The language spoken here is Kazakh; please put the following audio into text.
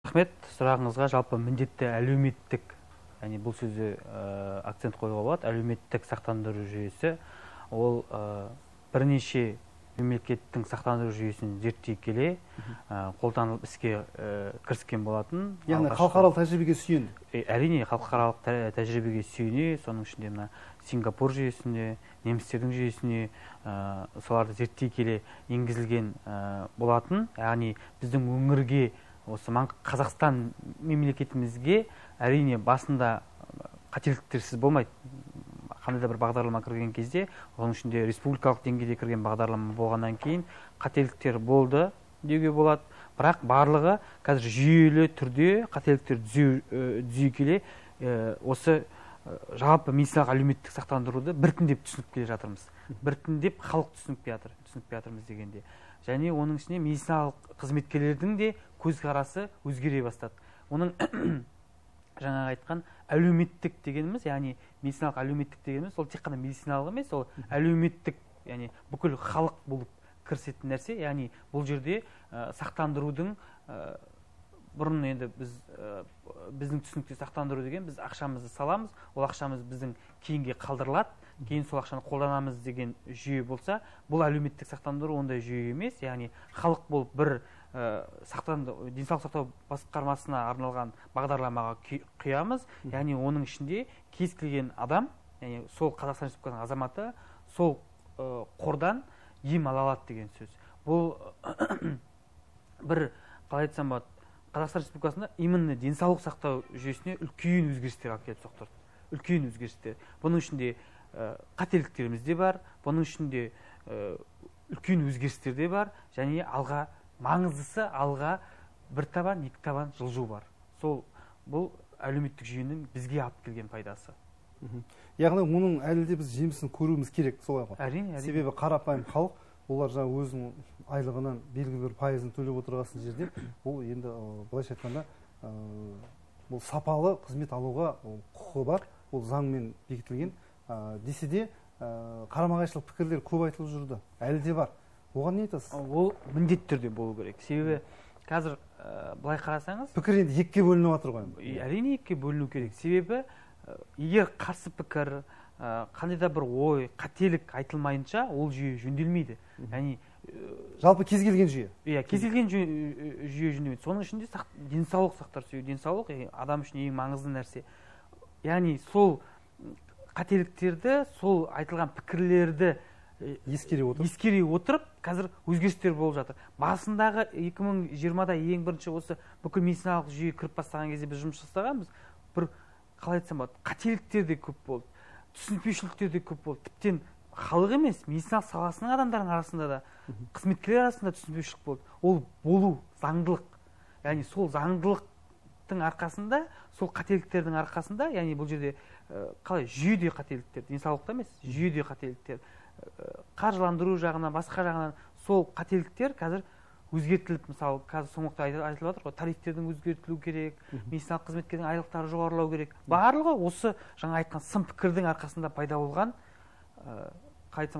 Рахмет, сұрағыңызға. Жалпы міндетті әлеуметтік, яғни бұл сөзі акцент қоюға болады, әлеуметтік сақтандыру жүйесі ол бірнеше мемлекеттің сақтандыру жүйесін зерттей келе қолданылып іске кіріскен болатын. Яғни халықаралық тәжірибеге сүйенді. Әрине халықаралық тәжірибеге сүйене, соның ішінде мына Сингапур жүйесіне, немістердің жүйесіне соларды зерттей келе енгізілген болатын. Яғни біздің өңірге, осы Қазақстан мемлекетімізге әрине басында қателіктерсіз болмайды. Қандай да бір бағдарлама кірген кезде, оның ішінде республикалық деңгейде кірген бағдарлама болғаннан кейін қателіктер болды деуге болады. Бірақ барлығы қазір жүйелі түрде қателіктер түзей келе осы жалпы медициналық әлеуметтік сақтандыруды біртіндеп түсініп келе жатырмыз. Біртіндеп халық түсініп жатырмыз дегенде. Және оның ішіне медициналық қызметкерлердің де көзқарасы өзгере бастады. Оның жаңа айтқан әлеуметтік дегеніміз, яғни медициналық әлеуметтік дегеніміз, ол тек қана медициналық емес, ол әлеуметтік, яғни бүкіл халық болып кірісетін нәрсе. Яғни бұл жерде сақтандырудың бұрын енді біздің түсінікте сақтандыру деген біз ақшамызды саламыз, ол ақшамыз біздің кейінге қалдырылады, кейін сол ақшаны қолданамыз деген жүйе болса, бұл әлеуметтік сақтандыру ондай жүйе емес. Яғни халық болып бір денсаулық сақтау басқармасына арналған бағдарламаға құямыз. Яғни оның ішінде кез келген адам, яғни сол Қазақстан Республикасының азаматы сол қордан ем ала алады деген сөз. Бұл бір, қалай айтсам болады, Қазақстан Республикасында именно денсаулық сақтау жүйесіне үлкен өзгерістер алып келіп соқтырды. Үлкен өзгерістер. Бұның ішінде қателіктеріміз де бар, бұның ішінде үлкен өзгерістер де бар, және маңыздысы алға бір табан, екі табан жылжу бар. Бұл әлеуметтік жүйенің бізге алып келген пайдасы. Яғни оның әлі де біз жемісін көруіміз керек, солай ғой. Әрине. Себебі қарапайым халық, олар жаңа өзінің айлығынан белгілі бір пайызын төлеп отырған жерде, бұл енді былайша айтқанда бұл сапалы қызмет алуға құқығы бар, ол заңмен бекітілген. Десе де қарама-қайшылық пікірлер көп айтылып жүрді, әлі де бар. Оған не айтасыз? Ол міндетті түрде болу керек. Себебі қазір былай қарасаңыз, пікір енді екіге бөлініп жатыр ғой. Әрине екіге бөліну керек. Себебі егер қарсы пікір, қандай да бір ой, қателік айтылмайынша, ол жүйе жөнделмейді. Яғни жалпы кез келген жүйе. Иә, кез келген жүйе жөнделмейді. Соның ішінде денсаулық сақтар жүйе, денсаулық адам үшін ең маңызды нәрсе. Яғни сол қателіктерді, сол айтылған пікірлерді ескере отырып, қазір өзгерістер болып жатыр. Басындағы 2020-да ең бірінші осы бүкіл медициналық жүйе кіріп бастаған кезде біз жұмыс жасағанбыз. Бір, қалай айтсам болады, қателіктер де көп болды, түсінбеушіліктер де көп болды. Тіптен халық емес, медициналық саласының адамдарының арасында да, қызметкерлер арасында түсінбеушілік болды. Ол болу, заңдылық. Яғни сол заңдылықтың арқасында, сол қателіктердің арқасында, яғни бұл жерде қалай жүйеде қателіктер, денсаулықта емес, жүйеде қателіктер, қаржыландыру жағынан, басқа жағынан сол қателіктер қазір өзгертіліп, мысалы, қазір соңғылықта айтылып жатыр ғой, тарифтердің өзгертілу керек, медициналық қызметкердің айлықтары жоғарылау керек. Барлығы осы жаңа айтқан сын пікірдің арқасында пайда болған, қалай айтсам